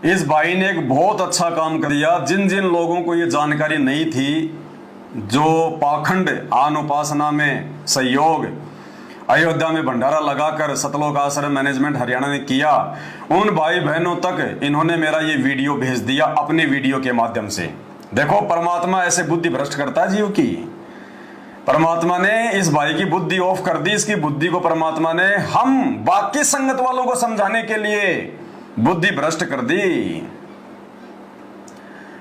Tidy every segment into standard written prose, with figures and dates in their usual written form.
इस भाई ने एक बहुत अच्छा काम कर दिया। जिन जिन लोगों को ये जानकारी नहीं थी, जो पाखंड आन उपासना में सहयोग अयोध्या में भंडारा लगाकर सतलोक आश्रम मैनेजमेंट हरियाणा ने किया, उन भाई बहनों तक इन्होंने मेरा ये वीडियो भेज दिया अपने वीडियो के माध्यम से। देखो, परमात्मा ऐसे बुद्धि भ्रष्ट करता है जीव की। परमात्मा ने इस भाई की बुद्धि ऑफ कर दी। इसकी बुद्धि को परमात्मा ने हम बाकी संगत वालों को समझाने के लिए बुद्धि भ्रष्ट कर दी।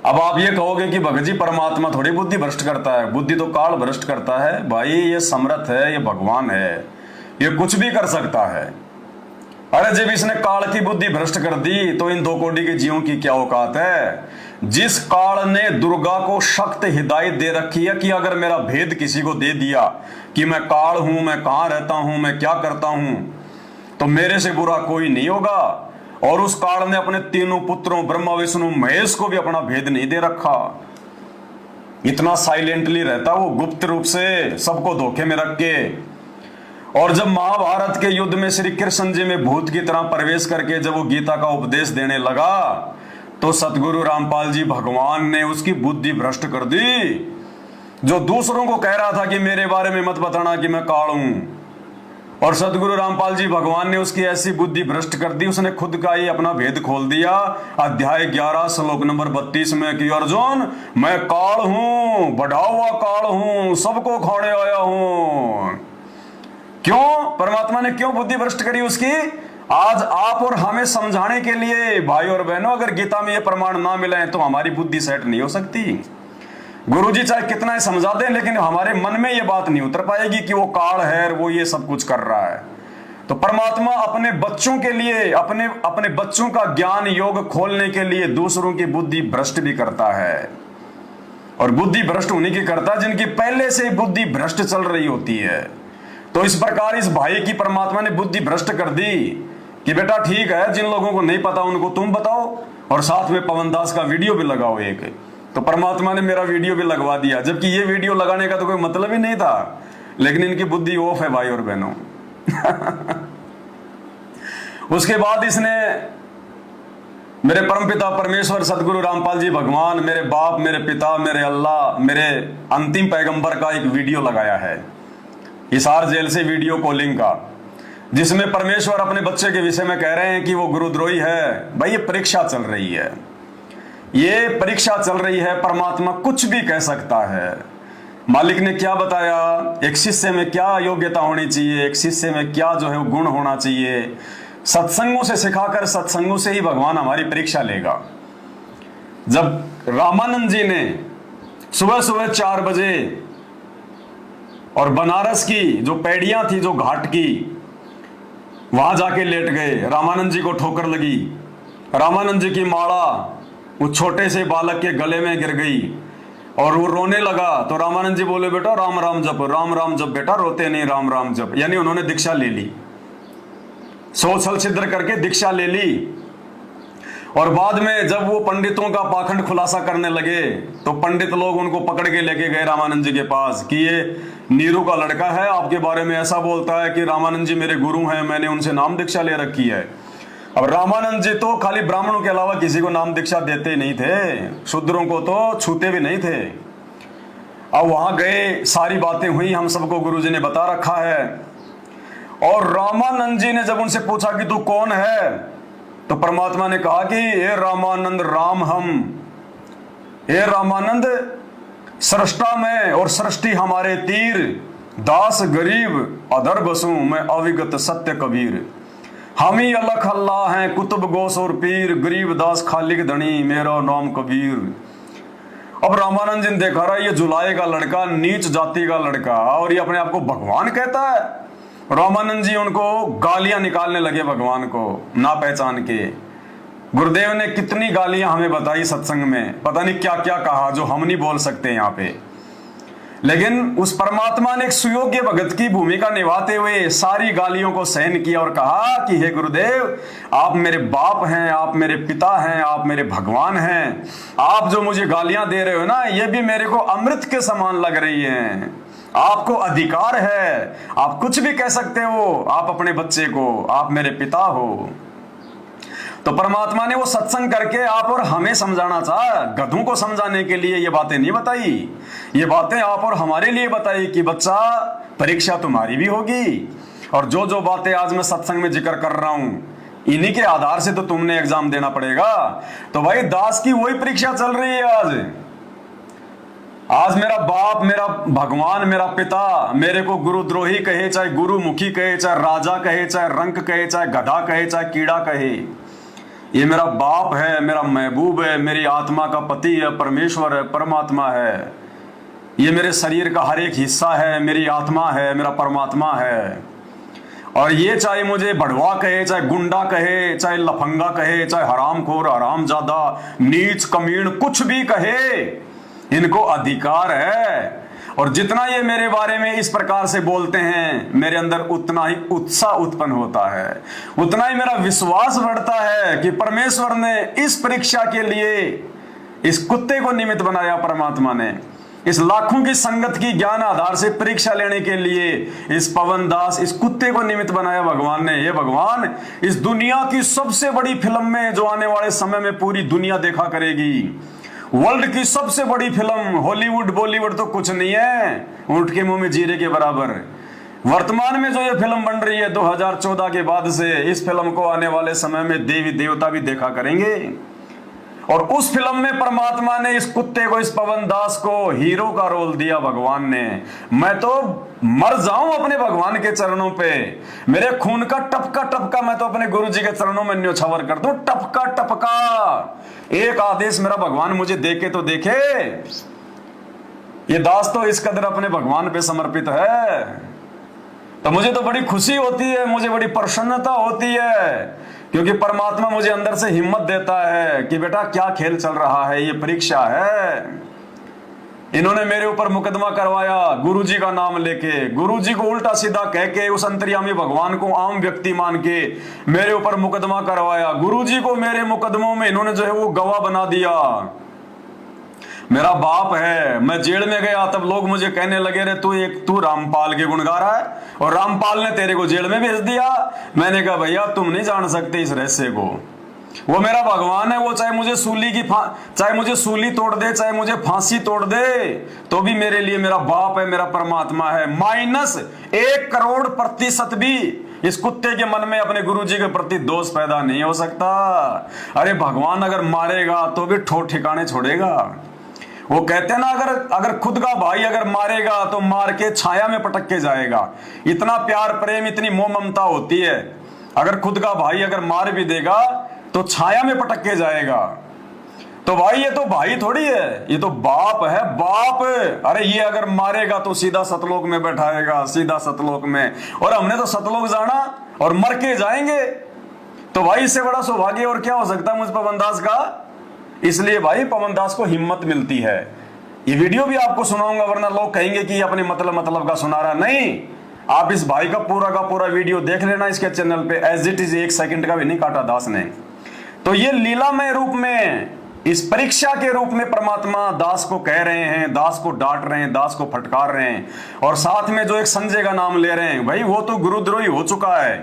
अब आप ये कहोगे कि भगत जी परमात्मा थोड़ी बुद्धि भ्रष्ट करता है, बुद्धि तो काल भ्रष्ट करता है। भाई ये समर्थ है, ये भगवान है, ये कुछ भी कर सकता है। अरे जब इसने काल की बुद्धि भ्रष्ट कर दी तो इन 2 कोटि के जीवों की क्या औकात है। जिस काल ने दुर्गा को सख्त हिदायत दे रखी है कि अगर मेरा भेद किसी को दे दिया कि मैं काल हूं, मैं कहां रहता हूं, मैं क्या करता हूं, तो मेरे से बुरा कोई नहीं होगा। और उस काल ने अपने तीनों पुत्रों ब्रह्मा विष्णु महेश को भी अपना भेद नहीं दे रखा। इतना साइलेंटली रहता वो, गुप्त रूप से सबको धोखे में रख के। और जब महाभारत के युद्ध में श्री कृष्ण जी में भूत की तरह प्रवेश करके जब वो गीता का उपदेश देने लगा, तो सतगुरु रामपाल जी भगवान ने उसकी बुद्धि भ्रष्ट कर दी। जो दूसरों को कह रहा था कि मेरे बारे में मत बताना कि मैं काल हूं, और सतगुरु रामपाल जी भगवान ने उसकी ऐसी बुद्धि भ्रष्ट कर दी, उसने खुद का ही अपना भेद खोल दिया। अध्याय 11 श्लोक नंबर 32 में कि अर्जुन, मैं काल हूं, बढ़ा हुआ काल हूं, सबको खाने आया हूं। क्यों? परमात्मा ने क्यों बुद्धि भ्रष्ट करी उसकी? आज आप और हमें समझाने के लिए। भाई और बहनों, अगर गीता में ये प्रमाण ना मिले तो हमारी बुद्धि सेट नहीं हो सकती। गुरुजी चाहे कितना ही समझा दें, लेकिन हमारे मन में ये बात नहीं उतर पाएगी कि वो काल है, वो ये सब कुछ कर रहा है। तो परमात्मा अपने बच्चों के लिए, अपने बच्चों का ज्ञान योग खोलने के लिए दूसरों की बुद्धि भ्रष्ट भी करता है। और बुद्धि भ्रष्ट उन्हीं की करता है जिनकी पहले से ही बुद्धि भ्रष्ट चल रही होती है। तो इस प्रकार इस भाई की परमात्मा ने बुद्धि भ्रष्ट कर दी कि बेटा ठीक है, जिन लोगों को नहीं पता उनको तुम बताओ, और साथ में पवन दास का वीडियो भी लगाओ एक। तो परमात्मा ने मेरा वीडियो भी लगवा दिया, जबकि ये वीडियो लगाने का तो कोई मतलब ही नहीं था, लेकिन इनकी बुद्धि ऑफ है भाई और बहनों। उसके बाद इसने मेरे परमपिता परमेश्वर सदगुरु रामपाल जी भगवान, मेरे बाप, मेरे पिता, मेरे अल्लाह, मेरे अंतिम पैगंबर का एक वीडियो लगाया है हिसार जेल से, वीडियो कॉलिंग का, जिसमें परमेश्वर अपने बच्चे के विषय में कह रहे हैं कि वो गुरुद्रोही है। भाई ये परीक्षा चल रही है, ये परीक्षा चल रही है। परमात्मा कुछ भी कह सकता है। मालिक ने क्या बताया, एक शिष्य में क्या योग्यता होनी चाहिए, एक शिष्य में क्या जो है वो गुण होना चाहिए, सत्संगों से सिखाकर सत्संगों से ही भगवान हमारी परीक्षा लेगा। जब रामानंद जी ने सुबह सुबह 4 बजे और बनारस की जो पैड़ियां थी, जो घाट की, वहां जाके लेट गए, रामानंद जी को ठोकर लगी। रामानंद जी की माला उस छोटे से बालक के गले में गिर गई और वो रोने लगा। तो रामानंद जी बोले, बेटा राम राम जप, राम राम जप बेटा, रोते नहीं, राम राम जप। यानी उन्होंने दीक्षा ले ली, सोचल छिद्र करके दीक्षा ले ली। और बाद में जब वो पंडितों का पाखंड खुलासा करने लगे तो पंडित लोग उनको पकड़ के लेके गए रामानंद जी के पास कि ये नीरू का लड़का है, आपके बारे में ऐसा बोलता है कि रामानंद जी मेरे गुरु हैं, मैंने उनसे नाम दीक्षा ले रखी है। अब रामानंद जी तो खाली ब्राह्मणों के अलावा किसी को नाम दीक्षा देते नहीं थे, शूद्रों को तो छूते भी नहीं थे। अब वहां गए, सारी बातें हुई, हम सबको गुरुजी ने बता रखा है। और रामानंद जी ने जब उनसे पूछा कि तू कौन है, तो परमात्मा ने कहा कि हे रामानंद राम हम, हे रामानंद सृष्टा में और सृष्टि हमारे तीर, दास गरीब अधर बसू मैं अविगत सत्य कबीर, हम ही अलख अल्लाह हैं कुतुब गोस और पीर, गरीब दास खालिक धनी मेरा नाम कबीर। अब रामानंद जी ने देखा रहा ये जुलाए का लड़का, नीच जाति का लड़का, और ये अपने आप को भगवान कहता है। रामानंद जी उनको गालियां निकालने लगे भगवान को ना पहचान के। गुरुदेव ने कितनी गालियां हमें बताई सत्संग में, पता नहीं क्या क्या कहा जो हम नहीं बोल सकते यहाँ पे। लेकिन उस परमात्मा ने एक सुयोग्य भगत की भूमिका निभाते हुए सारी गालियों को सहन किया और कहा कि हे गुरुदेव, आप मेरे बाप हैं, आप मेरे पिता हैं, आप मेरे भगवान हैं। आप जो मुझे गालियां दे रहे हो ना, ये भी मेरे को अमृत के समान लग रही हैं। आपको अधिकार है, आप कुछ भी कह सकते हो, आप अपने बच्चे को, आप मेरे पिता हो। तो परमात्मा ने वो सत्संग करके आप और हमें समझाना चाहा, गधों को समझाने के लिए ये बातें नहीं बताई। ये बातें आप और हमारे लिए बताई कि बच्चा परीक्षा तुम्हारी भी होगी, और जो जो बातें आज मैं सत्संग में जिक्र कर रहा हूं इन्हीं के आधार से तो तुमने एग्जाम देना पड़ेगा। तो भाई दास की वही परीक्षा चल रही है आज मेरा बाप, मेरा भगवान, मेरा पिता मेरे को गुरुद्रोही कहे, चाहे गुरुमुखी कहे, चाहे राजा कहे, चाहे रंक कहे, चाहे गधा कहे, चाहे कीड़ा कहे, ये मेरा बाप है, मेरा महबूब है, मेरी आत्मा का पति है, परमेश्वर है, परमात्मा है। ये मेरे शरीर का हर एक हिस्सा है, मेरी आत्मा है, मेरा परमात्मा है। और ये चाहे मुझे बढ़वा कहे, चाहे गुंडा कहे, चाहे लफंगा कहे, चाहे हरामखोर, हरामजादा, नीच, कमीण, कुछ भी कहे, इनको अधिकार है। और जितना ये मेरे बारे में इस प्रकार से बोलते हैं मेरे अंदर उतना ही उत्साह उत्पन्न होता है, उतना ही मेरा विश्वास बढ़ता है कि परमेश्वर ने इस परीक्षा के लिए इस कुत्ते को निमित्त बनाया। परमात्मा ने इस लाखों की संगत की ज्ञान आधार से परीक्षा लेने के लिए इस पवन दास, इस कुत्ते को निमित्त बनाया भगवान ने। ये भगवान, इस दुनिया की सबसे बड़ी फिल्म में जो आने वाले समय में पूरी दुनिया देखा करेगी, वर्ल्ड की सबसे बड़ी फिल्म, हॉलीवुड बॉलीवुड तो कुछ नहीं है, ऊंट के मुंह में जीरे के बराबर। वर्तमान में जो ये फिल्म बन रही है 2014 के बाद से, इस फिल्म को आने वाले समय में देवी देवता भी देखा करेंगे। और उस फिल्म में परमात्मा ने इस कुत्ते को, इस पवन दास को हीरो का रोल दिया भगवान ने। मैं तो मर जाऊं अपने भगवान के चरणों पे, मेरे खून का टपका टपका मैं तो अपने गुरु जी के चरणों में न्योछावर कर दूं, टपका टपका। एक आदेश मेरा भगवान मुझे देखे तो देखे। ये दास तो इस कदर अपने भगवान पे समर्पित है, तो मुझे तो बड़ी खुशी होती है, मुझे बड़ी प्रसन्नता होती है, क्योंकि परमात्मा मुझे अंदर से हिम्मत देता है कि बेटा क्या खेल चल रहा है, ये परीक्षा है। इन्होंने मेरे ऊपर मुकदमा करवाया गुरुजी का नाम लेके, गुरुजी को उल्टा सीधा कह के, उस अंतर्यामी भगवान को आम व्यक्ति मान के मेरे ऊपर मुकदमा करवाया। गुरुजी को मेरे मुकदमों में इन्होंने जो है वो गवाह बना दिया। मेरा बाप है, मैं जेल में गया तब लोग मुझे कहने लगे, रे तू रामपाल के गुण गा रहा है और रामपाल ने तेरे को जेल में भेज दिया। मैंने कहा भैया तुम नहीं जान सकते इस रहस्य को, वो मेरा भगवान है, वो चाहे मुझे सूली तोड़ दे, चाहे मुझे फांसी तोड़ दे, तो भी मेरे लिए मेरा बाप है, मेरा परमात्मा है। -1 करोड़ % भी इस कुत्ते के मन में अपने गुरुजी के प्रति दोष पैदा नहीं हो सकता। अरे भगवान अगर मारेगा तो भी ठोर ठिकाने छोड़ेगा। वो कहते हैं ना, अगर खुद का भाई अगर मारेगा तो मार के छाया में पटक के जाएगा। इतना प्यार प्रेम, इतनी मोह ममता होती है। अगर खुद का भाई अगर मार भी देगा तो छाया में पटक के जाएगा। तो भाई ये तो भाई थोड़ी है, ये तो बाप है, बाप। अरे ये अगर मारेगा तो सीधा सतलोक में बैठाएगा, सीधा सतलोक में। और हमने तो सतलोक जाना और मर के जाएंगे, तो भाई इससे बड़ा सौभाग्य और क्या हो सकता है मुझ पवन दास का। इसलिए भाई पवन दास को हिम्मत मिलती है। ये वीडियो भी आपको सुनाऊंगा, वरना लोग कहेंगे कि अपने मतलब का सुना रहा। नहीं, आप इस भाई का पूरा वीडियो देख लेना इसके चैनल पे, एज इट इज 1 सेकंड का भी नहीं काटा दास ने। तो ये लीलामय रूप में, इस परीक्षा के रूप में परमात्मा दास को कह रहे हैं, दास को डांट रहे हैं, दास को फटकार रहे हैं। और साथ में जो एक संजय का नाम ले रहे हैं, भाई वो तो गुरुद्रोही हो चुका है,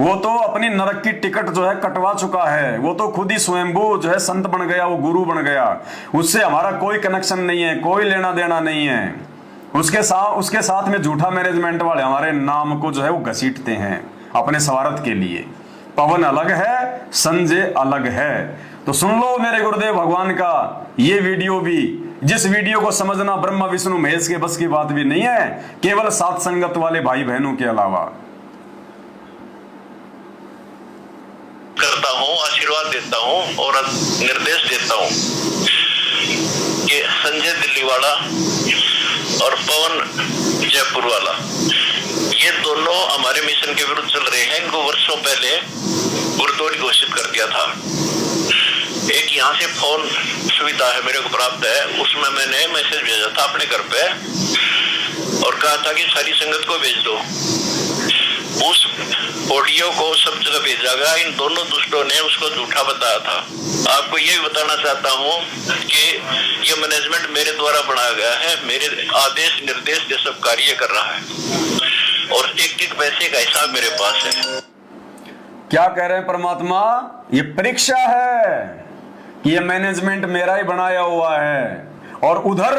वो तो अपनी नरक की टिकट जो है कटवा चुका है, वो तो खुद ही स्वयंभू जो है संत बन गया, वो गुरु बन गया। उससे हमारा कोई कनेक्शन नहीं है, कोई लेना देना नहीं है। उसके साथ में झूठा मैनेजमेंट वाले हमारे नाम को जो है वो घसीटते हैं अपने स्वार्थ के लिए। पवन अलग है, संजय अलग है। तो सुन लो मेरे गुरुदेव भगवान का ये वीडियो भी, जिस वीडियो को समझना ब्रह्मा विष्णु महेश के बस की बात भी नहीं है, केवल साथ संगत वाले भाई बहनों के अलावा। करता हूँ, आशीर्वाद देता हूँ और निर्देश देता हूँ कि संजय दिल्ली वाला और पवन जयपुर वाला, ये दोनों हमारे मिशन के विरुद्ध चल रहे हैं। इनको वर्षों पहले गुरुद्रोही घोषित कर दिया था। एक यहाँ से फोन सुविधा है मेरे को प्राप्त है, उसमें मैंने मैसेज भेजा था अपने घर पे और कहा था कि सारी संगत को भेज दो। उस ऑडियो को सब जगह भेजा गया। इन दोनों दुष्टों ने उसको झूठा बताया था। आपको ये भी बताना चाहता हूँ कि ये मैनेजमेंट मेरे द्वारा बनाया गया है, मेरे आदेश निर्देश ये सब कार्य कर रहा है और एक पैसे का हिसाब मेरे पास है। क्या कह रहे हैं परमात्मा? ये परीक्षा है कि ये मैनेजमेंट मेरा ही बनाया हुआ है। और उधर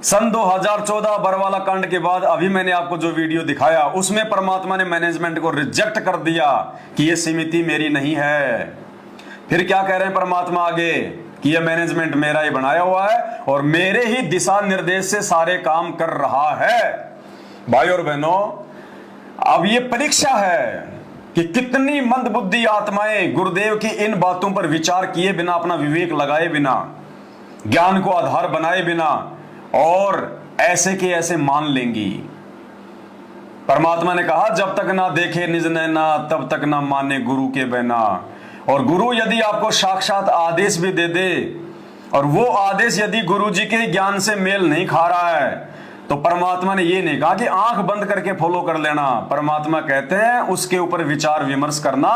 सन 2014 बरवाला कांड के बाद अभी मैंने आपको जो वीडियो दिखाया उसमें परमात्मा ने मैनेजमेंट को रिजेक्ट कर दिया कि ये समिति मेरी नहीं है। फिर क्या कह रहे हैं परमात्मा आगे कि ये मैनेजमेंट मेरा ही बनाया हुआ है और मेरे ही दिशा निर्देश से सारे काम कर रहा है। भाई और बहनों, अब ये परीक्षा है कि कितनी मंदबुद्धि आत्माएं गुरुदेव की इन बातों पर विचार किए बिना, अपना विवेक लगाए बिना, ज्ञान को आधार बनाए बिना और ऐसे के ऐसे मान लेंगी। परमात्मा ने कहा जब तक ना देखे निज नैना तब तक ना माने गुरु के बहना। और गुरु यदि आपको साक्षात आदेश भी दे दे और वो आदेश यदि गुरु जी के ज्ञान से मेल नहीं खा रहा है तो परमात्मा ने ये नहीं कहा कि आंख बंद करके फॉलो कर लेना। परमात्मा कहते हैं उसके ऊपर विचार विमर्श करना,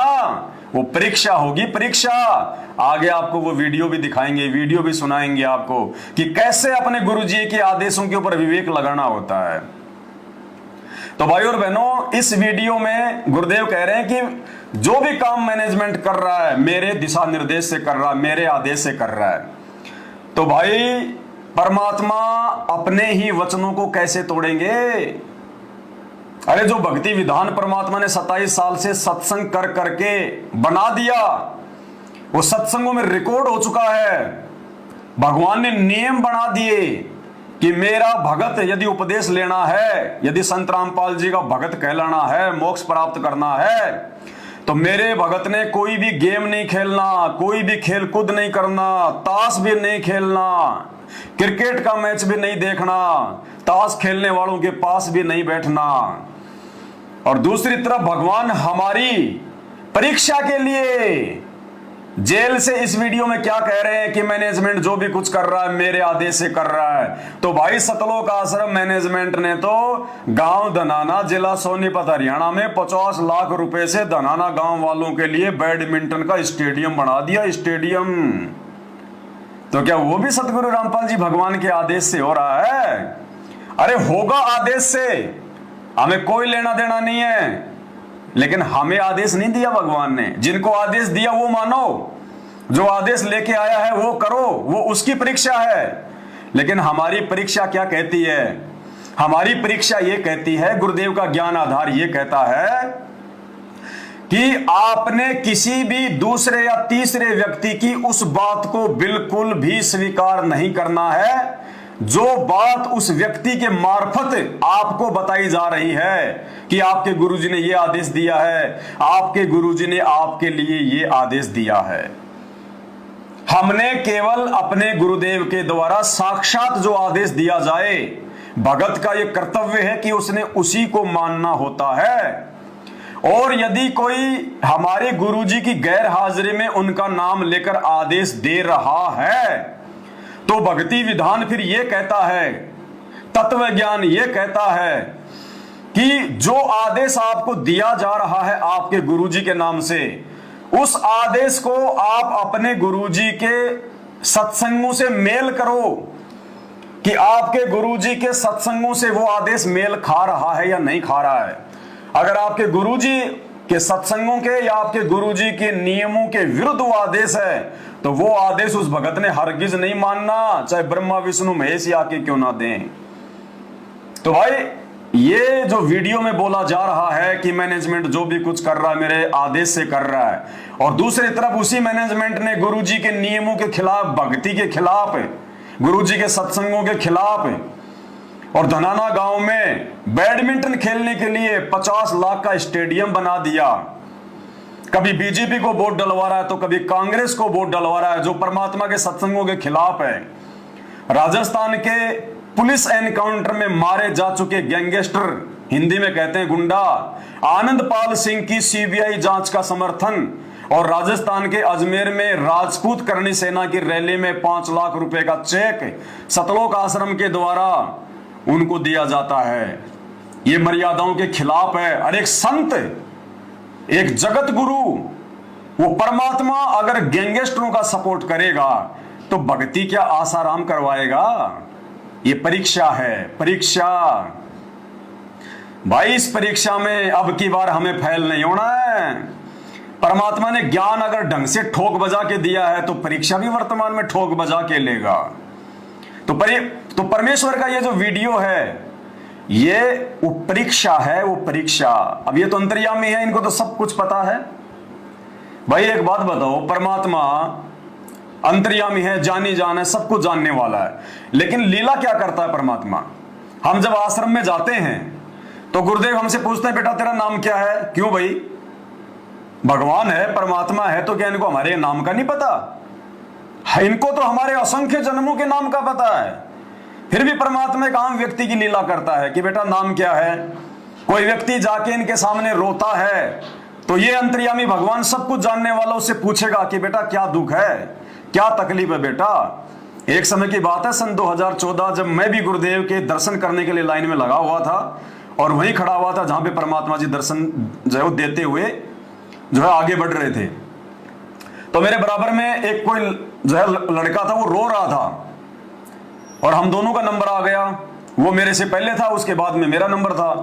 वो परीक्षा होगी, परीक्षा। आगे आपको वो वीडियो भी दिखाएंगे, वीडियो भी सुनाएंगे आपको कि कैसे अपने गुरु जी के आदेशों के ऊपर विवेक लगाना होता है। तो भाई और बहनों, इस वीडियो में गुरुदेव कह रहे हैं कि जो भी काम मैनेजमेंट कर रहा है मेरे दिशा निर्देश से कर रहा है, मेरे आदेश से कर रहा है। तो भाई परमात्मा अपने ही वचनों को कैसे तोड़ेंगे? अरे जो भक्ति विधान परमात्मा ने 27 साल से सत्संग कर करके बना दिया, वो सत्संगों में रिकॉर्ड हो चुका है। भगवान ने नियम बना दिए कि मेरा भगत यदि उपदेश लेना है, यदि संत रामपाल जी का भगत कहलाना है, मोक्ष प्राप्त करना है, तो मेरे भगत ने कोई भी गेम नहीं खेलना, कोई भी खेल कूद नहीं करना, ताश भी नहीं खेलना, क्रिकेट का मैच भी नहीं देखना, ताश खेलने वालों के पास भी नहीं बैठना। और दूसरी तरफ भगवान हमारी परीक्षा के लिए जेल से इस वीडियो में क्या कह रहे हैं कि मैनेजमेंट जो भी कुछ कर रहा है मेरे आदेश से कर रहा है। तो भाई सतलोक आश्रम मैनेजमेंट ने तो गांव धनाना, जिला सोनीपत हरियाणा में 50 लाख रुपए से धनाना गांव वालों के लिए बैडमिंटन का स्टेडियम बना दिया, स्टेडियम। तो क्या वो भी सतगुरु रामपाल जी भगवान के आदेश से हो रहा है? अरे होगा आदेश से, हमें कोई लेना देना नहीं है, लेकिन हमें आदेश नहीं दिया भगवान ने। जिनको आदेश दिया वो मानो, जो आदेश लेके आया है वो करो, वो उसकी परीक्षा है। लेकिन हमारी परीक्षा क्या कहती है? हमारी परीक्षा ये कहती है, गुरुदेव का ज्ञान आधार ये कहता है कि आपने किसी भी दूसरे या तीसरे व्यक्ति की उस बात को बिल्कुल भी स्वीकार नहीं करना है जो बात उस व्यक्ति के मार्फत आपको बताई जा रही है कि आपके गुरुजी ने यह आदेश दिया है, आपके गुरुजी ने आपके लिए यह आदेश दिया है। हमने केवल अपने गुरुदेव के द्वारा साक्षात जो आदेश दिया जाए, भगत का यह कर्तव्य है कि उसने उसी को मानना होता है। और यदि कोई हमारे गुरुजी की गैर हाजिरी में उनका नाम लेकर आदेश दे रहा है तो भक्ति विधान फिर यह कहता है, तत्व ज्ञान यह कहता है कि जो आदेश आपको दिया जा रहा है आपके गुरुजी के नाम से, उस आदेश को आप अपने गुरुजी के सत्संगों से मेल करो कि आपके गुरुजी के सत्संगों से वो आदेश मेल खा रहा है या नहीं खा रहा है। अगर आपके गुरुजी के सत्संगों के या आपके गुरुजी के नियमों के विरुद्ध वो आदेश है तो वो आदेश उस भगत ने हरगिज नहीं मानना, चाहे ब्रह्मा विष्णु महेश आके क्यों ना दें। तो भाई ये जो वीडियो में बोला जा रहा है कि मैनेजमेंट जो भी कुछ कर रहा है मेरे आदेश से कर रहा है, और दूसरी तरफ उसी मैनेजमेंट ने गुरुजी के नियमों के खिलाफ, भक्ति के खिलाफ, गुरुजी के सत्संगों के खिलाफ और धनाना गांव में बैडमिंटन खेलने के लिए 50 लाख का स्टेडियम बना दिया। कभी बीजेपी को वोट डलवा रहा है तो कभी कांग्रेस को वोट डलवा रहा है जो परमात्मा के सत्संगों के खिलाफ है। राजस्थान के पुलिस एनकाउंटर में मारे जा चुके गैंगस्टर, हिंदी में कहते हैं गुंडा, आनंदपाल सिंह की सीबीआई जांच का समर्थन, और राजस्थान के अजमेर में राजपूत करणी सेना की रैली में 5 लाख रुपए का चेक सतलोक आश्रम के द्वारा उनको दिया जाता है। ये मर्यादाओं के खिलाफ है। और एक संत, एक जगत गुरु, वो परमात्मा अगर गैंगस्टरों का सपोर्ट करेगा तो भक्ति क्या आसाराम करवाएगा? ये परीक्षा है, परीक्षा। भाई इस परीक्षा में अब की बार हमें फेल नहीं होना है। परमात्मा ने ज्ञान अगर ढंग से ठोक बजा के दिया है तो परीक्षा भी वर्तमान में ठोक बजा के लेगा। तो परमेश्वर का ये जो वीडियो है ये वो परीक्षा है, वो परीक्षा। अब ये तो अंतर्यामी है, इनको तो सब कुछ पता है। भाई एक बात बताओ, परमात्मा अंतर्यामी है, जानी जान है, सब कुछ जानने वाला है, लेकिन लीला क्या करता है परमात्मा? हम जब आश्रम में जाते हैं तो गुरुदेव हमसे पूछते हैं बेटा तेरा नाम क्या है? क्यों भाई? भगवान है, परमात्मा है, तो क्या इनको हमारे नाम का नहीं पता? इनको तो हमारे असंख्य जन्मों के नाम का पता है। फिर भी परमात्मा एक आम व्यक्ति की लीला करता है कि बेटा नाम क्या है। कोई व्यक्ति जाके इनके सामने रोता है तो ये अंतर्यामी भगवान सब कुछ जानने वाला उससे पूछेगा कि बेटा क्या दुख है, क्या तकलीफ है बेटा। एक समय की बात है, सन 2014, जब मैं भी गुरुदेव के दर्शन करने के लिए लाइन में लगा हुआ था और वहीं खड़ा हुआ था जहां पे परमात्मा जी दर्शन जो है देते हुए जो है आगे बढ़ रहे थे। तो मेरे बराबर में एक कोई जो है लड़का था, वो रो रहा था और हम दोनों का नंबर आ गया। वो मेरे से पहले था, उसके बाद में मेरा नंबर था,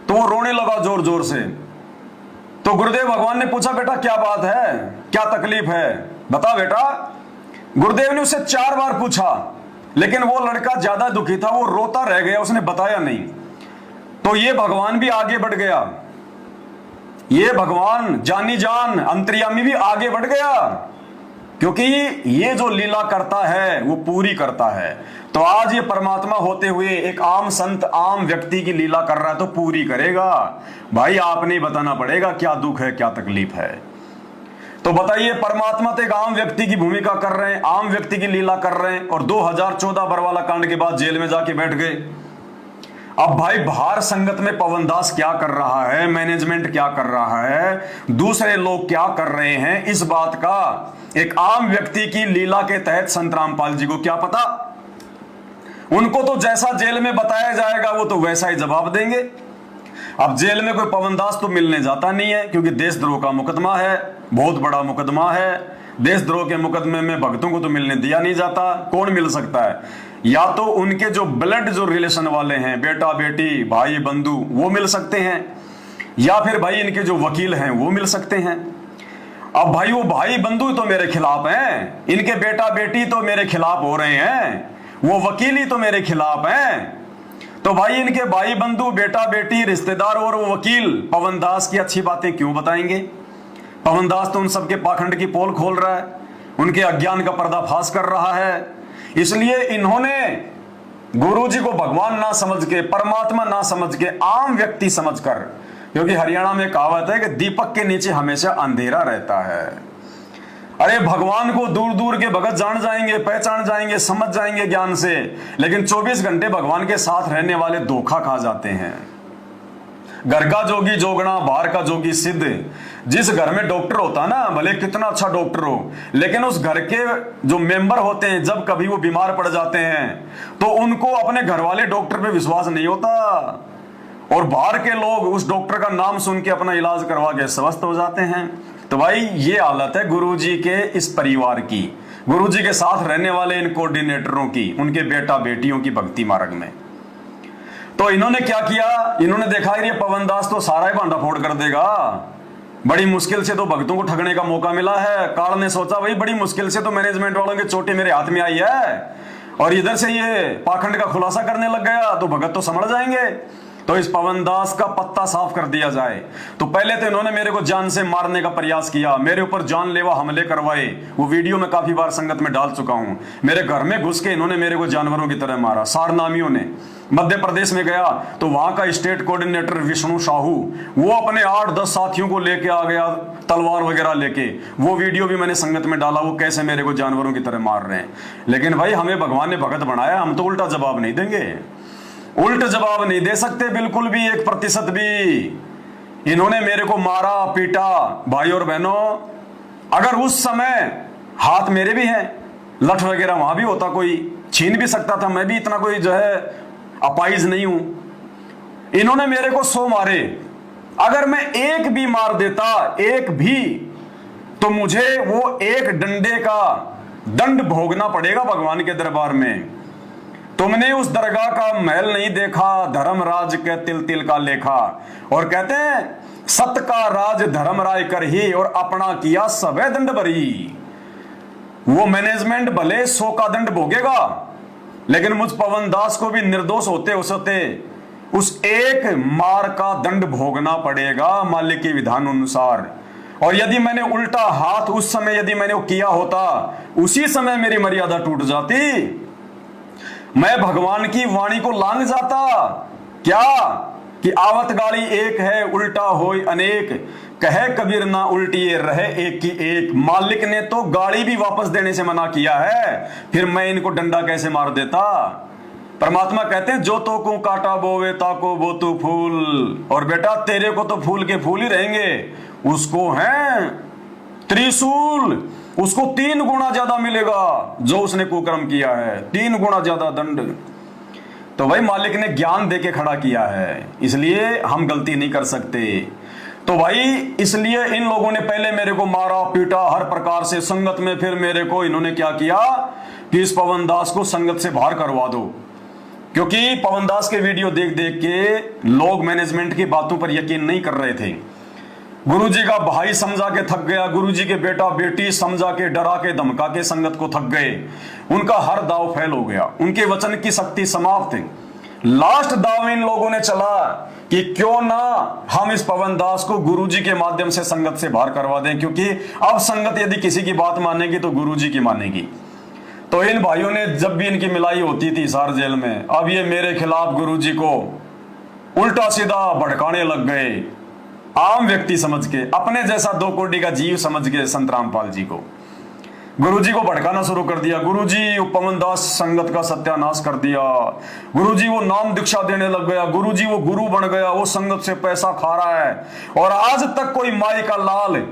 तो वो रोने लगा जोर जोर से। तो गुरुदेव भगवान ने पूछा बेटा क्या बात है, क्या तकलीफ है, बता बेटा। गुरुदेव ने उससे 4 बार पूछा, लेकिन वो लड़का ज्यादा दुखी था, वो रोता रह गया, उसने बताया नहीं। तो ये भगवान भी आगे बढ़ गया, ये भगवान जानी जान अंतर्यामी भी आगे बढ़ गया, क्योंकि ये जो लीला करता है वो पूरी करता है। तो आज ये परमात्मा होते हुए एक आम संत, आम व्यक्ति की लीला कर रहा है तो पूरी करेगा। भाई आपने बताना पड़ेगा क्या दुख है, क्या तकलीफ है। तो बताइए, परमात्मा तो एक आम व्यक्ति की भूमिका कर रहे हैं, आम व्यक्ति की लीला कर रहे हैं, और 2014 बरवाला कांड के बाद जेल में जाके बैठ गए। अब भाई बाहर संगत में पवन दास क्या कर रहा है, मैनेजमेंट क्या कर रहा है, दूसरे लोग क्या कर रहे हैं, इस बात का एक आम व्यक्ति की लीला के तहत संत रामपाल जी को क्या पता। उनको तो जैसा जेल में बताया जाएगा वो तो वैसा ही जवाब देंगे। अब जेल में कोई पवन दास तो मिलने जाता नहीं है, क्योंकि देशद्रोह का मुकदमा है, बहुत बड़ा मुकदमा है। देशद्रोह के मुकदमे में भक्तों को तो मिलने दिया नहीं जाता। कौन मिल सकता है? या तो उनके जो ब्लड जो रिलेशन वाले हैं, बेटा बेटी भाई बंधु, वो मिल सकते हैं, या फिर भाई इनके जो वकील हैं वो मिल सकते हैं। अब भाई वो भाई बंधु तो मेरे खिलाफ हैं, इनके बेटा बेटी तो मेरे खिलाफ हो रहे हैं, वो वकील ही तो मेरे खिलाफ हैं। तो भाई इनके भाई बंधु, बेटा बेटी, रिश्तेदार और वो वकील पवन दास की अच्छी बातें क्यों बताएंगे? पवन दास तो उन सबके पाखंड की पोल खोल रहा है, उनके अज्ञान का पर्दाफाश कर रहा है। इसलिए इन्होंने गुरुजी को भगवान ना समझ के, परमात्मा ना समझ के, आम व्यक्ति समझकर, क्योंकि हरियाणा में कहावत है कि दीपक के नीचे हमेशा अंधेरा रहता है। अरे भगवान को दूर दूर के भगत जान जाएंगे, पहचान जाएंगे, समझ जाएंगे ज्ञान से, लेकिन 24 घंटे भगवान के साथ रहने वाले धोखा खा जाते हैं। घर का जोगी जोगना, बाहर का जोगी सिद्ध। जिस घर में डॉक्टर होता ना, भले कितना अच्छा डॉक्टर हो, लेकिन उस घर के जो मेंबर होते हैं जब कभी वो बीमार पड़ जाते हैं तो उनको अपने घर वाले डॉक्टर पे विश्वास नहीं होता, और बाहर के लोग उस डॉक्टर का नाम सुन के अपना इलाज करवा के स्वस्थ हो जाते हैं। तो भाई ये हालत है गुरुजी के इस परिवार की, गुरुजी के साथ रहने वाले इन कोऑर्डिनेटरों की, उनके बेटा बेटियों की भक्ति मार्ग में। तो इन्होंने क्या किया? इन्होंने देखा ये पवन दास तो सारा ही भांडा फोड़ कर देगा, बड़ी मुश्किल से तो भक्तों को ठगने का मौका मिला है। काल ने सोचा भाई बड़ी मुश्किल से तो मैनेजमेंट वालों की चोटी मेरे हाथ में आई है, और इधर से ये पाखंड का खुलासा करने लग गया, तो भगत तो समझ जाएंगे। तो इस पवन दास का पत्ता साफ कर दिया जाए। तो पहले तो इन्होंने मेरे को जान से मारने का प्रयास किया, मेरे ऊपर जानलेवा हमले करवाए। वो वीडियो मैं काफी बार संगत में डाल चुका हूं। मेरे घर में घुस के इन्होंने मेरे को जानवरों की तरह मारा, सारनामियों ने। मध्य प्रदेश में गया तो वहां का स्टेट कोऑर्डिनेटर विष्णु साहू, वो अपने 8-10 साथियों को लेके आ गया, तलवार वगैरह लेके। वो वीडियो भी मैंने संगत में डाला, वो कैसे मेरे को जानवरों की तरह मार रहे हैं। लेकिन भाई हमें भगवान ने भगत बनाया, हम तो उल्टा जवाब नहीं देंगे, उल्टा जवाब नहीं दे सकते बिल्कुल भी, 1% भी। इन्होंने मेरे को मारा पीटा। भाई और बहनों, अगर उस समय हाथ मेरे भी हैं, लठ वगैरह वहां भी होता, कोई छीन भी सकता था, मैं भी इतना कोई जो है अपाइज नहीं हूं। इन्होंने मेरे को 100 मारे, अगर मैं एक भी मार देता, एक भी, तो मुझे वो एक डंडे का दंड भोगना पड़ेगा भगवान के दरबार में। तुमने उस दरगाह का महल नहीं देखा, धर्मराज के तिल तिल का लेखा। और कहते हैं सत का राज धर्म राय कर ही और अपना किया सबे दंड भरी। वो मैनेजमेंट भले 100 का दंड भोगेगा, लेकिन मुझ पवन दास को भी निर्दोष होते उस एक मार का दंड भोगना पड़ेगा मालिक के विधान अनुसार। और यदि मैंने उल्टा हाथ उस समय यदि मैंने वो किया होता, उसी समय मेरी मर्यादा टूट जाती, मैं भगवान की वाणी को लांघ जाता। क्या कि आवत गाड़ी एक है उल्टा होय अनेक, कहे कबीर ना उल्टी रहे एक की एक। मालिक ने तो गाड़ी भी वापस देने से मना किया है, फिर मैं इनको डंडा कैसे मार देता। परमात्मा कहते हैं जो तो को काटा बोवे ताको बो तू फूल, और बेटा तेरे को तो फूल के फूल ही रहेंगे, उसको है त्रिशूल, उसको 3 गुना ज्यादा मिलेगा जो उसने कुकर्म किया है, 3 गुना ज्यादा दंड। तो भाई मालिक ने ज्ञान देके खड़ा किया है, इसलिए हम गलती नहीं कर सकते। तो भाई इसलिए इन लोगों ने पहले मेरे को मारा पीटा हर प्रकार से संगत में, फिर मेरे को इन्होंने क्या किया कि इस पवन दास को संगत से बाहर करवा दो, क्योंकि पवन दास के वीडियो देख देख के लोग मैनेजमेंट की बातों पर यकीन नहीं कर रहे थे। गुरुजी का भाई समझा के थक गया, गुरुजी के बेटा बेटी समझा के डरा के धमका के संगत को थक गए, उनका हर दाव फेल हो गया, उनके वचन की शक्ति समाप्त है। लास्ट दाव इन लोगों ने चला कि क्यों ना हम इस पवन दास को गुरुजी के माध्यम से संगत से बाहर करवा दें, क्योंकि अब संगत यदि किसी की बात मानेगी तो गुरुजी की मानेगी। तो इन भाइयों ने जब भी इनकी मिलाई होती थी सार जेल में, अब ये मेरे खिलाफ गुरुजी को उल्टा सीधा भड़काने लग गए, आम व्यक्ति समझ के, अपने जैसा 2 कोटि का जीव समझ के संत रामपाल जी को, गुरुजी को भड़काना शुरू कर दिया। गुरुजी पवन दास संगत का सत्यानाश कर दिया, गुरुजी वो नाम दीक्षा देने लग गया, गुरुजी वो गुरु बन गया, वो संगत से पैसा खा रहा है। और आज तक कोई माई का लाल,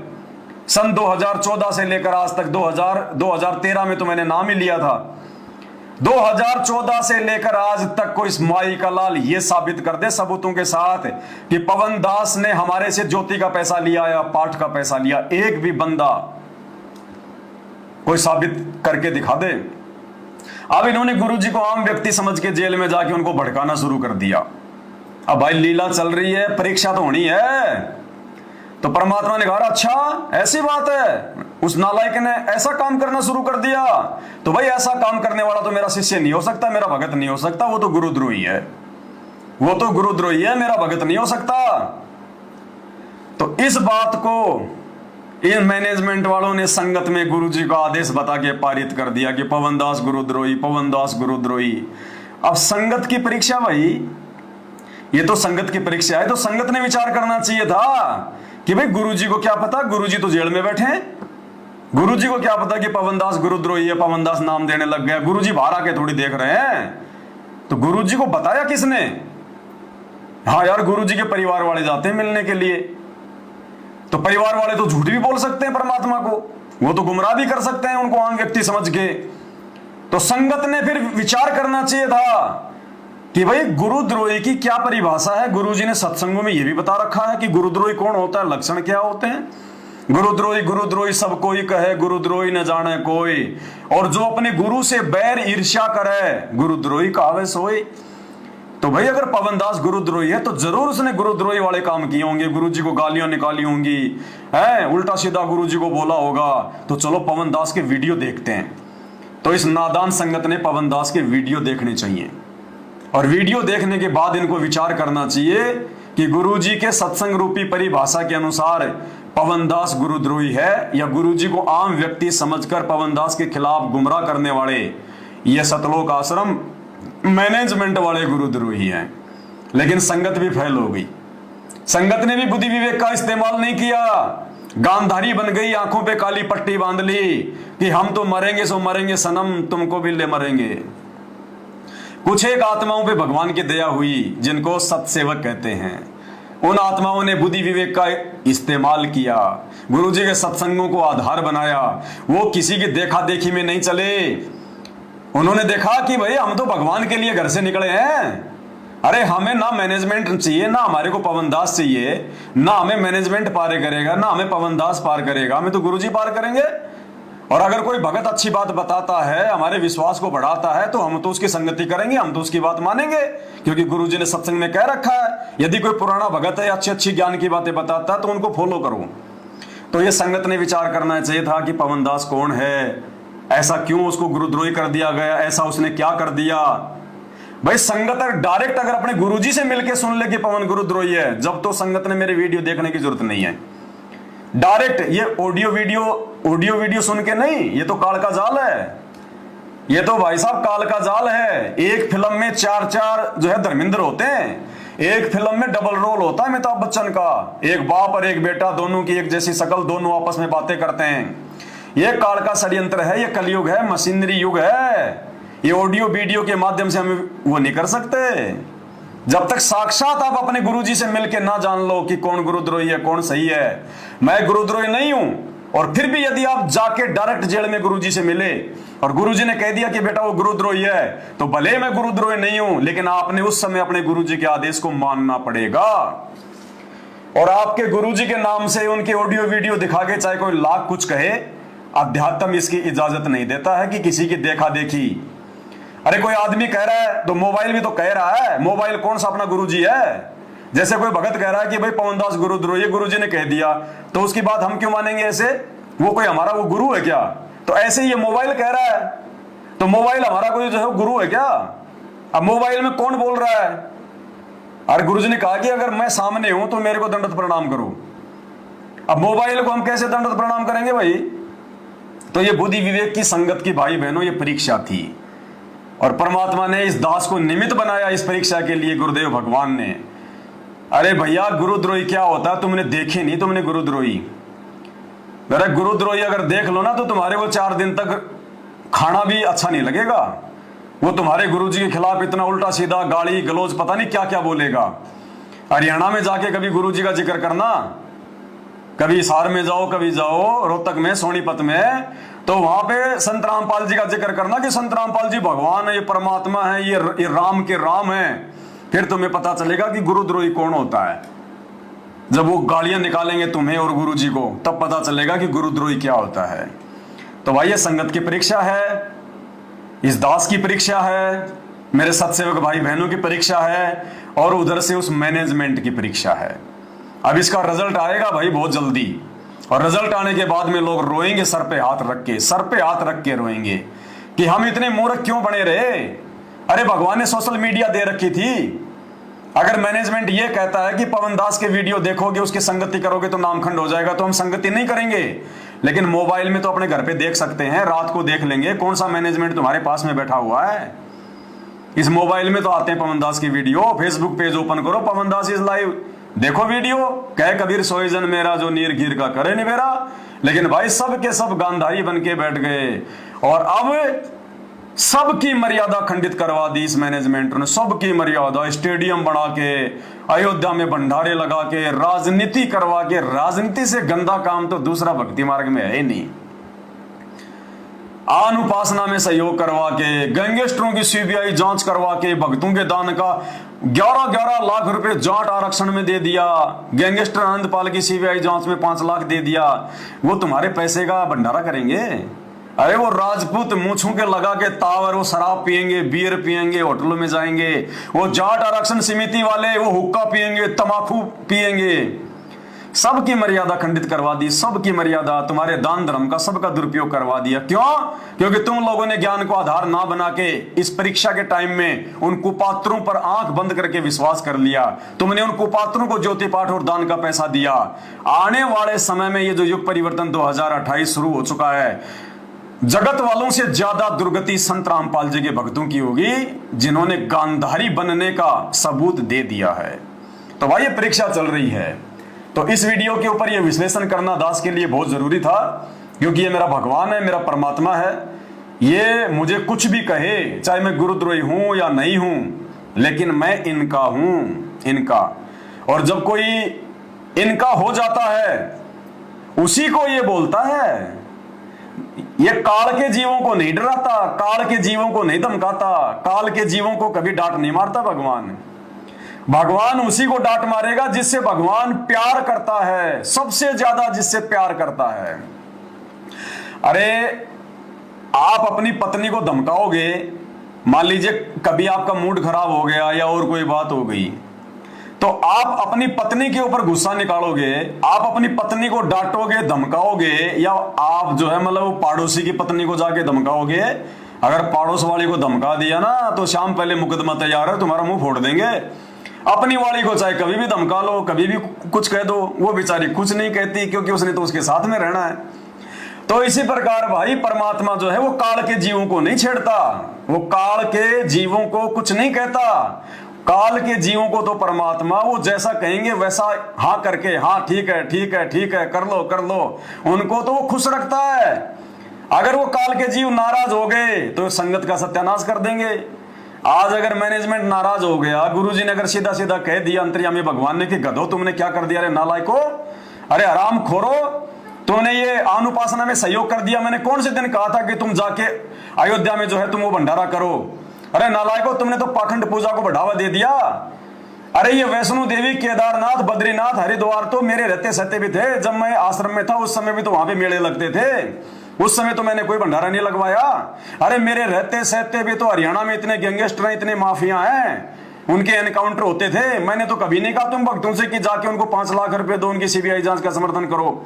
सन 2014 से लेकर आज तक 2013 में तो मैंने नाम ही लिया था, 2014 से लेकर आज तक कोई माई का लाल ये साबित कर दे सबूतों के साथ कि पवन दास ने हमारे से ज्योति का पैसा लिया या पाठ का पैसा लिया, एक भी बंदा कोई साबित करके दिखा दे। अब इन्होंने गुरुजी को आम व्यक्ति समझ के जेल में जाके उनको भड़काना शुरू कर दिया। अब भाई लीला चल रही है, परीक्षा तो होनी है। तो परमात्मा ने कहा अच्छा ऐसी बात है, उस नालायक ने ऐसा काम करना शुरू कर दिया, तो भाई ऐसा काम करने वाला तो मेरा शिष्य नहीं हो सकता, मेरा भगत नहीं हो सकता, वो तो गुरुद्रोही है, वो तो गुरुद्रोही है, मेरा भगत नहीं हो सकता। तो इस बात को इन मैनेजमेंट वालों ने संगत में गुरुजी का आदेश बता के पारित कर दिया कि पवन दास गुरुद्रोही, पवन दास गुरुद्रोही। अब संगत की परीक्षा भाई, ये तो संगत की परीक्षा है, तो संगत ने विचार करना चाहिए था कि भाई गुरुजी को क्या पता, गुरुजी तो जेल में बैठे हैं, गुरुजी को क्या पता कि पवन दास गुरुद्रोही है, पवन दास नाम देने लग गया, गुरुजी बाहर आके थोड़ी देख रहे हैं। तो गुरुजी को बताया किसने? हाँ यार गुरुजी के परिवार वाले जाते हैं मिलने के लिए, तो परिवार वाले तो झूठ भी बोल सकते हैं परमात्मा को, वो तो गुमराह भी कर सकते हैं उनको आम व्यक्ति समझ के। तो संगत ने फिर विचार करना चाहिए था कि भाई गुरुद्रोही की क्या परिभाषा है। गुरुजी ने सत्संगों में यह भी बता रखा है कि गुरुद्रोही कौन होता है, लक्षण क्या होते हैं। गुरुद्रोही गुरुद्रोही सब कोई कहे, गुरुद्रोही न जाने कोई, और जो अपने गुरु से बैर ईर्ष्या करे गुरुद्रोही कहावे सोई। तो भाई अगर पवन दास गुरुद्रोही है तो जरूर उसने गुरुद्रोही वाले काम किए होंगे, गुरुजी को गालियां निकाली होंगी, है उल्टा सीधा गुरुजी को बोला होगा। तो चलो पवन दास के वीडियो देखते हैं। तो इस नादान संगत ने पवन दास के वीडियो देखने चाहिए, और वीडियो देखने के बाद इनको विचार करना चाहिए कि गुरुजी के सत्संग रूपी परिभाषा के अनुसार पवन दास गुरुद्रोही है या गुरुजी को आम व्यक्ति समझकर पवन दास के खिलाफ गुमराह करने वाले ये सतलोक आश्रम मैनेजमेंट वाले गुरुद्रोही हैं। लेकिन संगत भी फेल हो गई, संगत ने भी बुद्धि विवेक का इस्तेमाल नहीं किया, गांधारी बन गई, आंखों पे काली पट्टी बांध ली कि हम तो मरेंगे सो मरेंगे सनम, तुमको भी ले मरेंगे। कुछ एक आत्माओं पे भगवान की दया हुई जिनको सत्सेवक कहते हैं, उन आत्माओं ने बुद्धि विवेक का इस्तेमाल किया, गुरुजी के सत्संगों को आधार बनाया। वो किसी की देखा देखी में नहीं चले, उन्होंने देखा कि भाई हम तो भगवान के लिए घर से निकले हैं, अरे हमें ना मैनेजमेंट चाहिए, ना हमारे को पवन दास चाहिए, ना हमें मैनेजमेंट पार करेगा, ना हमें पवन दास पार करेगा, हमें तो गुरुजी पार करेंगे। और अगर कोई भगत अच्छी बात बताता है, हमारे विश्वास को बढ़ाता है, तो हम तो उसकी संगति करेंगे, हम तो उसकी बात मानेंगे, क्योंकि गुरुजी ने सत्संग में कह रखा है यदि कोई पुराना भगत है अच्छी अच्छी ज्ञान की बातें बताता है तो उनको फॉलो करो। तो ये संगत ने विचार करना चाहिए था कि पवन दास कौन है, ऐसा क्यों उसको गुरुद्रोही कर दिया गया, ऐसा उसने क्या कर दिया। भाई संगत डायरेक्ट अगर अपने गुरुजी से मिलके सुन ले कि पवन गुरुद्रोही है, जब तो संगत ने मेरे वीडियो देखने की जरूरत नहीं है। डायरेक्ट ये ऑडियो वीडियो सुन के नहीं, ये तो काल का जाल है, ये तो भाई साहब काल का जाल है। एक फिल्म में चार जो है धर्मेंद्र होते हैं, एक फिल्म में डबल रोल होता है अमिताभ बच्चन का, एक बाप और एक बेटा, दोनों की एक जैसी शकल, दोनों आपस में बातें करते हैं। ये काल का षड्यंत्र है, ये कलयुग है, मशीनरी युग है। ये ऑडियो वीडियो के माध्यम से हम वो नहीं कर सकते जब तक साक्षात आप अपने गुरुजी से मिलके ना जान लो कि कौन गुरुद्रोही है कौन सही है। मैं गुरुद्रोही नहीं हूं, और फिर भी यदि आप जाके डायरेक्ट जेल में गुरुजी से मिले और गुरुजी ने कह दिया कि बेटा वो गुरुद्रोही है, तो भले मैं गुरुद्रोही नहीं हूं, लेकिन आपने उस समय अपने गुरुजी के आदेश को मानना पड़ेगा। और आपके गुरुजी के नाम से उनके ऑडियो वीडियो दिखा के चाहे कोई लाख कुछ कहे, अध्यात्म इसकी इजाजत नहीं देता है कि किसी की देखा देखी। अरे कोई आदमी कह रहा है तो मोबाइल भी तो कह रहा है, मोबाइल कौन सा अपना गुरुजी है। जैसे कोई भगत कह रहा है कि भाई पवनदास गुरुद्रोही गुरुजी ने कह दिया, तो उसकी बात हम क्यों मानेंगे ऐसे, वो कोई हमारा वो गुरु है क्या। तो ऐसे ये मोबाइल कह रहा है, तो मोबाइल हमारा कोई जो है गुरु है क्या। अब मोबाइल में कौन बोल रहा है। अरे गुरुजी ने कहा कि अगर मैं सामने हूं तो मेरे को दंडवत प्रणाम करो। अब मोबाइल को हम कैसे दंडवत प्रणाम करेंगे भाई। तो ये बुद्धि विवेक की संगत की भाई बहनों ये परीक्षा थी, और परमात्मा ने इस दास को निमित्त बनाया इस परीक्षा के लिए, गुरुदेव भगवान ने। अरे भैया गुरुद्रोही क्या होता है तुमने देखे नहीं, तुमने गुरुद्रोही। अरे गुरुद्रोही अगर देख लो ना तो तुम्हारे को 4 दिन तक खाना भी अच्छा नहीं लगेगा। वो तुम्हारे गुरुजी के खिलाफ इतना उल्टा सीधा गाली गलौज पता नहीं क्या क्या बोलेगा। हरियाणा में जाके कभी गुरुजी का जिक्र करना, कभी हिसार में जाओ, कभी जाओ रोहतक में, सोनीपत में, तो वहां पे संत रामपाल जी का जिक्र करना कि संत रामपाल जी भगवान है, ये परमात्मा है, ये राम के राम है। फिर तुम्हें पता चलेगा कि गुरुद्रोही कौन होता है। जब वो गालियां निकालेंगे तुम्हें और गुरुजी को, तब पता चलेगा कि गुरुद्रोही क्या होता है। तो भाई ये संगत की परीक्षा है, इस दास की परीक्षा है, मेरे सत्सेवक भाई बहनों की परीक्षा है, और उधर से उस मैनेजमेंट की परीक्षा है। अब इसका रिजल्ट आएगा भाई बहुत जल्दी, और रिजल्ट आने के बाद में लोग रोएंगे सर पे हाथ रख के रोएंगे कि हम इतने मूर्ख क्यों बने रहे। अरे भगवान ने सोशल मीडिया दे रखी थी। अगर मैनेजमेंट ये कहता है कि पवन दास के वीडियो देखोगे, उसकी संगति करोगे तो नामखंड हो जाएगा, तो हम संगति नहीं करेंगे। लेकिन मोबाइल में तो अपने घर पे देख सकते हैं, रात को देख लेंगे। कौन सा मैनेजमेंट तुम्हारे पास में बैठा हुआ है। इस मोबाइल में तो आते हैं पवन दास की वीडियो, फेसबुक पेज ओपन करो, पवन दास इज लाइव, देखो वीडियो। कह कबीर सोई जन मेरा जो नीर गिर का करे निवेरा। लेकिन भाई सब के सब गांधारी बन के बैठ गए, और अब सबकी मर्यादा खंडित करवा दी इस मैनेजमेंट ने। सबकी मर्यादा, स्टेडियम बना के, अयोध्या में भंडारे लगा के, राजनीति करवा के। राजनीति से गंदा काम तो दूसरा भक्ति मार्ग में है ही नहीं। आन उपासना में सहयोग करवा के, गैंगस्टरों की सीबीआई जांच करवा के, भक्तों के दान का 11-11 लाख रुपए जाट आरक्षण में दे दिया। गैंगस्टर आनंदपाल की सीबीआई जांच में 5 लाख दे दिया। वो तुम्हारे पैसे का भंडारा करेंगे। अरे वो राजपूत मूंछों के लगा के तावर, वो शराब पिएंगे, बियर पिएंगे, होटलों में जाएंगे। वो जाट आरक्षण समिति वाले वो हुक्का पिएंगे, तंबाकू पिएंगे। सबकी मर्यादा खंडित करवा दी, सबकी मर्यादा, तुम्हारे दान धर्म का सबका दुरुपयोग करवा दिया। क्यों? क्योंकि तुम लोगों ने ज्ञान को आधार ना बना के इस परीक्षा के टाइम में उन कुपात्रों पर आंख बंद करके विश्वास कर लिया। तुमने उन कुपात्रों को ज्योति पाठ और दान का पैसा दिया। आने वाले समय में ये जो युग परिवर्तन 2028 शुरू हो चुका है, जगत वालों से ज्यादा दुर्गति संत रामपाल जी के भक्तों की होगी, जिन्होंने गांधारी बनने का सबूत दे दिया है। तो भाई ये परीक्षा चल रही है, तो इस वीडियो के ऊपर ये विश्लेषण करना दास के लिए बहुत जरूरी था, क्योंकि ये मेरा भगवान है, मेरा परमात्मा है। ये मुझे कुछ भी कहे, चाहे मैं गुरुद्रोही हूं या नहीं हूं, लेकिन मैं इनका हूं, इनका। और जब कोई इनका हो जाता है, उसी को ये बोलता है। ये काल के जीवों को नहीं डराता, काल के जीवों को नहीं धमकाता, काल के जीवों को कभी डांट नहीं मारता भगवान। भगवान उसी को डांट मारेगा जिससे भगवान प्यार करता है, सबसे ज्यादा जिससे प्यार करता है। अरे आप अपनी पत्नी को धमकाओगे, मान लीजिए कभी आपका मूड खराब हो गया या और कोई बात हो गई, तो आप अपनी पत्नी के ऊपर गुस्सा निकालोगे, आप अपनी पत्नी को डांटोगे, धमकाओगे, या आप जो है मतलब पड़ोसी की पत्नी को जाके धमकाओगे। अगर पड़ोस वाली को धमका दिया ना तो शाम पहले मुकदमा तैयार है, तुम्हारा मुंह फोड़ देंगे। अपनी वाली को चाहे कभी भी धमका लो, कभी भी कुछ कह दो, वो बेचारी कुछ नहीं कहती, क्योंकि उसने तो उसके साथ में रहना है। तो इसी प्रकार भाई परमात्मा जो है वो काल के जीवों को नहीं छेड़ता, वो काल के जीवों को कुछ नहीं कहता। काल के जीवों को तो परमात्मा वो जैसा कहेंगे वैसा हाँ करके, हाँ ठीक है ठीक है ठीक है, कर लो कर लो, उनको तो वो खुश रखता है। अगर वो काल के जीव नाराज हो गए तो संगत का सत्यानाश कर देंगे। आज अगर मैनेजमेंट नाराज हो गया, गुरुजी ने अगर सीधा सीधा कह दिया अंतर्यामी भगवान ने कि गधो तुमने क्या कर दिया, अरे नालायको, अरे हराम खोरो, तुमने ये अनुपासना में सहयोग कर दिया, मैंने कौन से दिन कहा था कि तुम जाके अयोध्या में जो है तुम वो भंडारा करो, अरे नालायको तुमने तो पाखंड पूजा को बढ़ावा दे दिया। अरे ये वैष्णो देवी, केदारनाथ, बद्रीनाथ, हरिद्वार तो मेरे रहते सहते भी थे। जब मैं आश्रम में था उस समय भी तो वहां पे मेले लगते थे, उस समय तो मैंने कोई भंडारा नहीं लगवाया। अरे मेरे रहते सहते भी तो हरियाणा में इतने गैंगस्टर हैं, इतने माफिया हैं, उनके एनकाउंटर होते थे। मैंने तो कभी नहीं कहा तुम भक्तों से कि जाके उनको 5 लाख रुपए दो, उनकी सीबीआई जांच का समर्थन करो।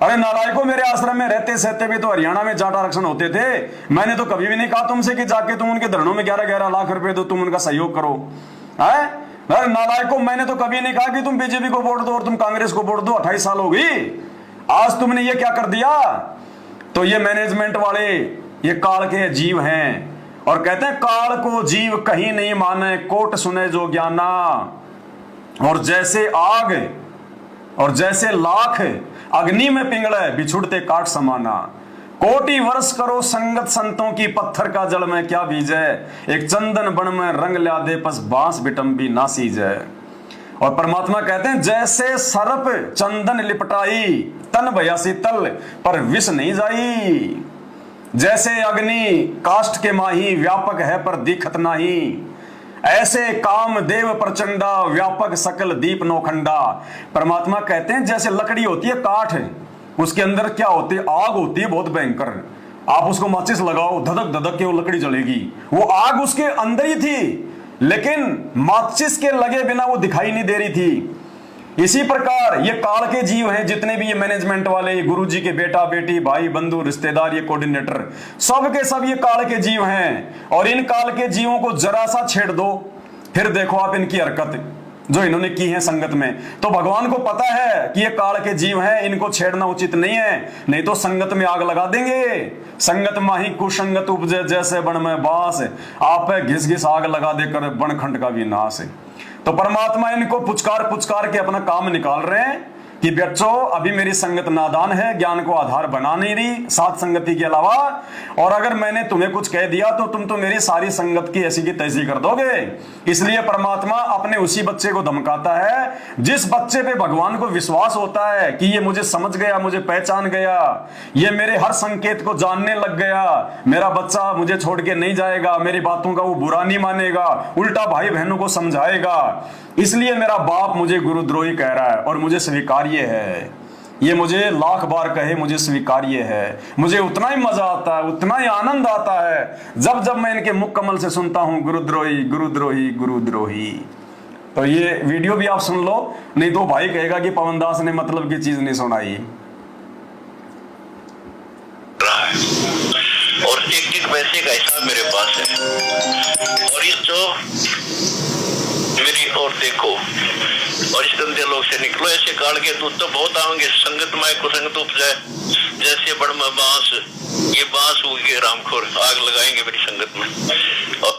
अरे नालायकों, मेरे आश्रम में रहते सहते भी तो हरियाणा में जाट आरक्षण होते थे। मैंने तो कभी भी नहीं कहा तुमसे कि जाके तुम उनके धरनों में 11-11 लाख रुपए दो, तुम उनका सहयोग करो। है अरे नालायकों, मैंने तो कभी नहीं कहा कि तुम बीजेपी को वोट दो और तुम कांग्रेस को वोट दो। 28 साल हो गई, आज तुमने ये क्या कर दिया। तो ये मैनेजमेंट वाले ये काल के जीव हैं और कहते हैं काल को जीव कहीं नहीं माने, कोट सुने जो ज्ञाना। और जैसे आग और जैसे लाख अग्नि में पिंगले, बिछुड़ते काट समाना। कोटि वर्ष करो संगत संतों की, पत्थर का जल में क्या बीजे। एक चंदन बन में रंग ल्या दे, पस बांस बिटम्बी ना सीजे। और परमात्मा कहते हैं जैसे सर्प चंदन लिपटाई, तन भया शीतल पर विष नहीं जाई। जैसे अग्नि काष्ठ के माही, व्यापक है पर दिखत नाही। ऐसे काम देव प्रचंडा, व्यापक सकल दीप नौखंडा। परमात्मा कहते हैं जैसे लकड़ी होती है, काठ है, उसके अंदर क्या होती है, आग होती है बहुत भयंकर। आप उसको माचिस लगाओ, धधक धधक के वो लकड़ी जलेगी। वो आग उसके अंदर ही थी, लेकिन माचिस के लगे बिना वो दिखाई नहीं दे रही थी। इसी प्रकार ये काल के जीव हैं, जितने भी ये मैनेजमेंट वाले, गुरुजी के बेटा बेटी, भाई बंधु रिश्तेदार, ये कोऑर्डिनेटर, सब के सब ये काल के जीव हैं। और इन काल के जीवों को जरा सा छेड़ दो, फिर देखो आप इनकी हरकत जो इन्होंने की है संगत में। तो भगवान को पता है कि ये काल के जीव हैं, इनको छेड़ना उचित नहीं है, नहीं तो संगत में आग लगा देंगे। संगत माही कुसंगत उपजे, जैसे बन में बास, आप घिस घिस आग लगा देकर बन खंड का विनाश। तो परमात्मा इनको पुचकार पुचकार के अपना काम निकाल रहे हैं कि बच्चों अभी मेरी संगत नादान है, ज्ञान को आधार बना नहीं रही साथ संगति के अलावा, और अगर मैंने तुम्हें कुछ कह दिया तो तुम तो मेरी सारी संगत की ऐसी की तैसी कर दोगे। इसलिए परमात्मा अपने उसी बच्चे को धमकाता है जिस बच्चे पे भगवान को विश्वास होता है कि ये मुझे समझ गया, मुझे पहचान गया, ये मेरे हर संकेत को जानने लग गया, मेरा बच्चा मुझे छोड़ के नहीं जाएगा, मेरी बातों का वो बुरा नहीं मानेगा, उल्टा भाई बहनों को समझाएगा। इसलिए मेरा बाप मुझे गुरुद्रोही कह रहा है और मुझे स्वीकार्य है। ये मुझे लाख बार कहे मुझे स्वीकार्य है। मुझे उतना ही मजा आता है, उतना ही आनंद आता है जब जब मैं इनके मुख कमल से सुनता हूं गुरुद्रोही गुरुद्रोही गुरुद्रोही। तो ये वीडियो भी आप सुन लो, नहीं तो भाई कहेगा कि पवनदास ने मतलब की चीज नहीं सुनाई। और एक पैसे का हिसाब मेरे पास है, और ये जो मेरी ओर देखो और इस गंदे लोग से निकलो। ऐसे काल के दूत तो बहुत आएंगे, संगत माए को संगत उपजाए, जैसे बड़ में बांस, ये बांस उगे रामखोर, आग लगाएंगे मेरी संगत में। और